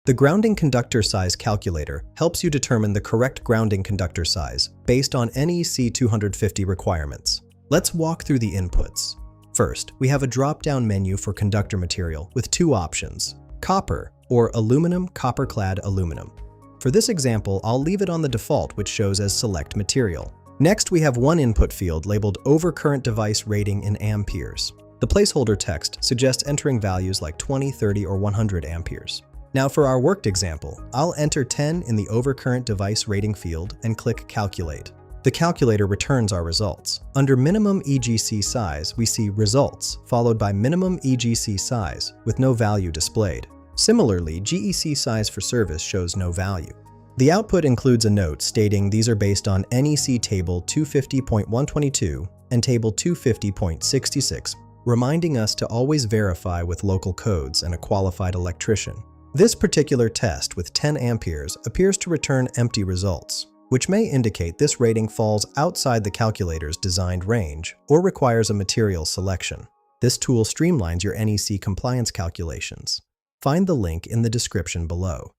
The Grounding Conductor Size Calculator helps you determine the correct grounding conductor size based on NEC 250 requirements. Let's walk through the inputs. First, we have a drop-down menu for conductor material with two options: copper or aluminum, copper-clad aluminum. For this example, I'll leave it on the default, which shows as select material. Next, we have one input field labeled overcurrent device rating in amperes. The placeholder text suggests entering values like 20, 30, or 100 amperes. Now for our worked example, I'll enter 10 in the overcurrent device rating field and click Calculate. The calculator returns our results. Under minimum EGC size, we see Results, followed by minimum EGC size, with no value displayed. Similarly, GEC size for service shows no value. The output includes a note stating these are based on NEC Table 250.122 and Table 250.66, reminding us to always verify with local codes and a qualified electrician. This particular test with 10 amperes appears to return empty results, which may indicate this rating falls outside the calculator's designed range or requires a material selection. This tool streamlines your NEC compliance calculations. Find the link in the description below.